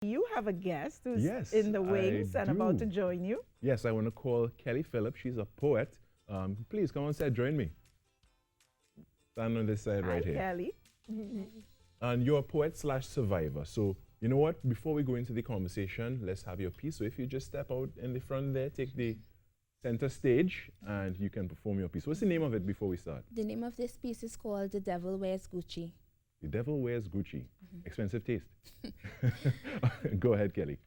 You have a guest who's Yes, in the I wings and about to do. join you. Yes, I want to call Kelly Phillip. She's a poet. Please come on set, join me. Stand on this side Hi, right here. Kelly. And you're a poet slash survivor. So, you know what? Before we go into the conversation, let's have your piece. So, if you just step out in the front there, take the center stage, and you can perform your piece. What's the name of it before we start? The name of this piece is called The Devil Wears Gucci. The Devil Wears Gucci. Expensive taste. Go ahead, Kelly.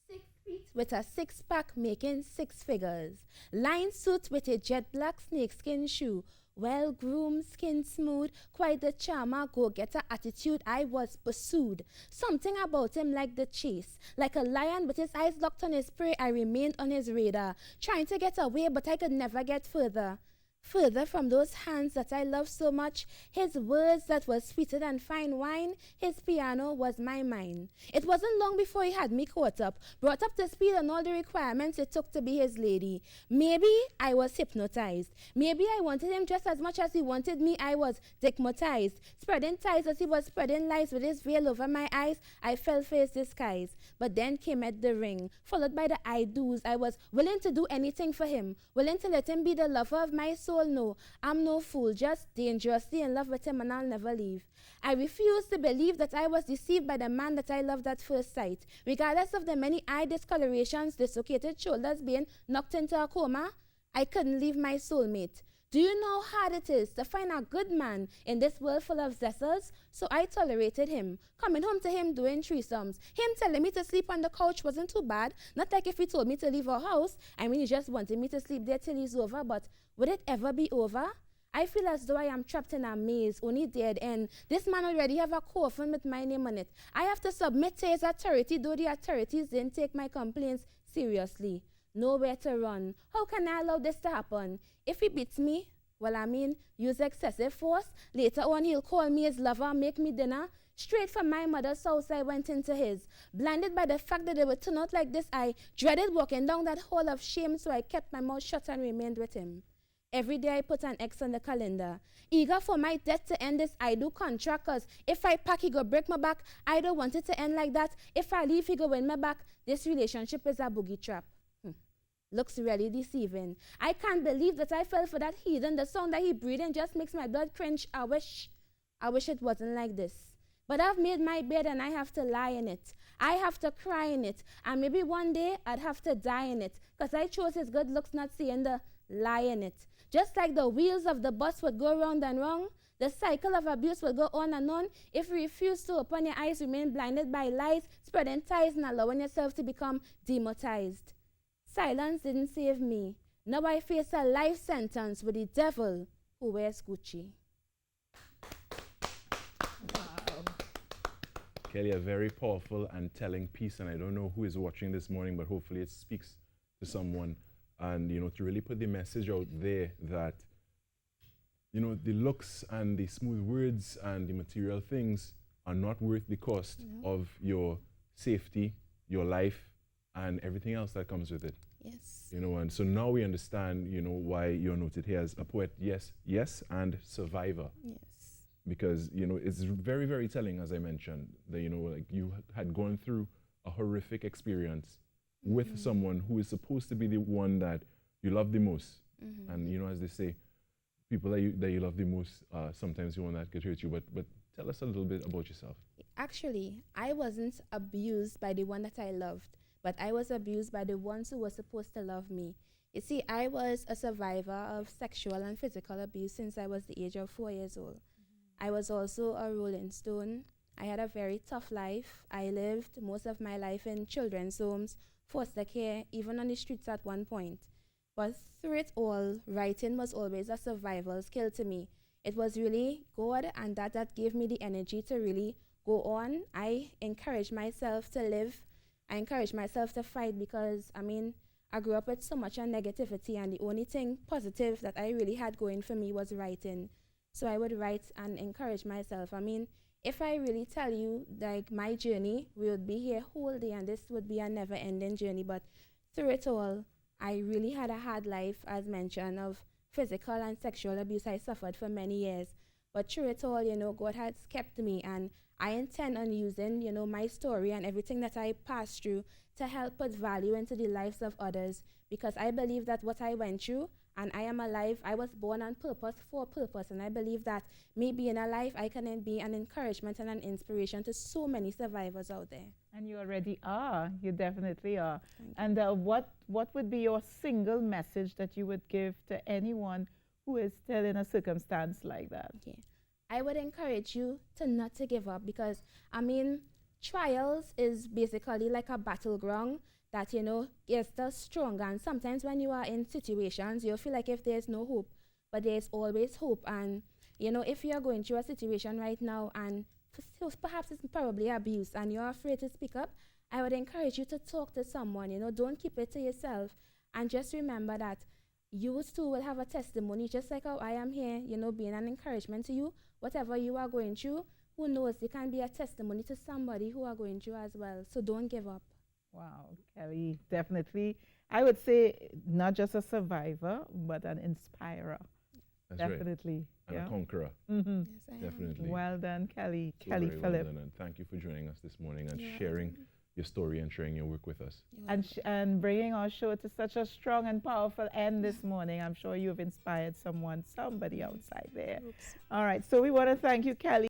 6 feet with a six-pack making six figures. Line suit with a jet black snakeskin shoe. Well-groomed, skin smooth, quite the charmer, go-getter attitude. I was pursued. Something about him like the chase. Like a lion with his eyes locked on his prey, I remained on his radar. Trying to get away, but I could never get further. Further from those hands that I love so much, his words that were sweeter than fine wine, his piano was my mind. It wasn't long before he had me caught up, brought up to speed on all the requirements it took to be his lady. Maybe I was hypnotized. Maybe I wanted him just as much as he wanted me. I was digmatized. Spreading ties as he was spreading lies with his veil over my eyes, I fell for his disguise. But then came at the ring, followed by the I do's. I was willing to do anything for him, willing to let him be the lover of my soul. No, I'm no fool, just dangerously in love with him, and I'll never leave. I refuse to believe that I was deceived by the man that I loved at first sight. Regardless of the many eye discolorations, dislocated shoulders, being knocked into a coma, I couldn't leave my soulmate. Do you know how hard it is to find a good man in this world full of zessers? So I tolerated him. Coming home to him doing threesomes. Him telling me to sleep on the couch wasn't too bad. Not like if he told me to leave our house. I mean, he just wanted me to sleep there till he's over. But would it ever be over? I feel as though I am trapped in a maze, only dead end. This man already have a coffin with my name on it. I have to submit to his authority, though the authorities didn't take my complaints seriously. Nowhere to run. How can I allow this to happen? If he beats me, use excessive force. Later on, he'll call me his lover, make me dinner. Straight from my mother's house, I went into his. Blinded by the fact that it would turn out like this, I dreaded walking down that hall of shame, so I kept my mouth shut and remained with him. Every day I put an X on the calendar. Eager for my death to end this I do contract, cause if I pack, he go break my back. I don't want it to end like that. If I leave, he go win my back. This relationship is a boogie trap. Looks really deceiving. I can't believe that I fell for that heathen. The song that he breathing just makes my blood cringe. I wish it wasn't like this. But I've made my bed and I have to lie in it. I have to cry in it. And maybe one day I'd have to die in it. Because I chose his good looks, not seeing the lie in it. Just like the wheels of the bus would go round and round, the cycle of abuse will go on and on. If you refuse to open your eyes, remain blinded by lies, spreading ties and allowing yourself to become demonetized. Silence didn't save me. Now I face a life sentence with the devil who wears Gucci. Wow. Kelly, a very powerful and telling piece, and I don't know who is watching this morning, but hopefully it speaks to someone. And, to really put the message out there that, the looks and the smooth words and the material things are not worth the cost of your safety, your life, and everything else that comes with it. Yes. And so now we understand, why you're noted here as a poet, yes, and survivor. Yes. Because, it's very, very telling, as I mentioned, that, like you had gone through a horrific experience with someone who is supposed to be the one that you love the most. And, as they say, people that you love the most, sometimes the one that could hurt you. But tell us a little bit about yourself. Actually, I wasn't abused by the one that I loved, but I was abused by the ones who were supposed to love me. You see, I was a survivor of sexual and physical abuse since I was the age of 4 years old. I was also a rolling stone. I had a very tough life. I lived most of my life in children's homes, foster care, even on the streets at one point. But through it all, writing was always a survival skill to me. It was really God and that gave me the energy to really go on. I encouraged myself to live. I encouraged myself to fight because, I grew up with so much negativity, and the only thing positive that I really had going for me was writing. So I would write and encourage myself. If I really tell you, like, my journey, we would be here whole day, and this would be a never-ending journey. But through it all, I really had a hard life, as mentioned, of physical and sexual abuse I suffered for many years. But through it all, God has kept me, and I intend on using, my story and everything that I passed through to help put value into the lives of others, because I believe that what I went through, and I am alive, I was born on purpose for a purpose, and I believe that me being alive, I can then be an encouragement and an inspiration to so many survivors out there. And you already are. You definitely are. Thank you. And what would be your single message that you would give to anyone who is still in a circumstance like that? Okay. I would encourage you to not to give up, because, trials is basically like a battleground that, you're still stronger. And sometimes when you are in situations, you feel like if there's no hope, but there's always hope. And, if you're going through a situation right now and perhaps it's probably abuse and you're afraid to speak up, I would encourage you to talk to someone. Don't keep it to yourself. And just remember that you too will have a testimony, just like how I am here, being an encouragement to you. Whatever you are going through, who knows, it can be a testimony to somebody who are going through as well. So don't give up. Wow, Kelly, definitely. I would say not just a survivor, but an inspirer. That's right. Definitely. And Yeah. a conqueror. Mm-hmm. Yes, I am. Definitely. Well done, Kelly. So Kelly very well Phillip. done, and thank you for joining us this morning and You're sharing welcome. your story and sharing your work with us. You're And, welcome. and bringing our show to such a strong and powerful end this morning. I'm sure you've inspired somebody outside there. Oops. All right, so we want to thank you, Kelly.